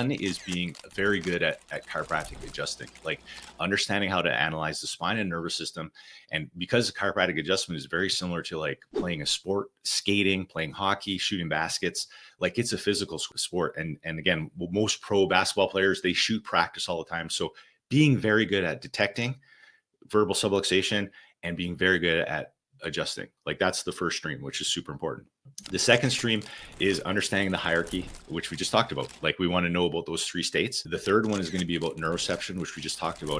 One is being very good at chiropractic adjusting, like understanding how to analyze the spine and nervous system. And because chiropractic adjustment is very similar to like playing a sport, skating, playing hockey, shooting baskets, like it's a physical sport. And again, most pro basketball players, they shoot practice all the time. So being very good at detecting verbal subluxation and being very good at adjusting. Like that's the first stream, which is super important. The second stream is understanding the hierarchy, which we just talked about. Like we want to know about those three states. The third one is going to be about neuroception, which we just talked about.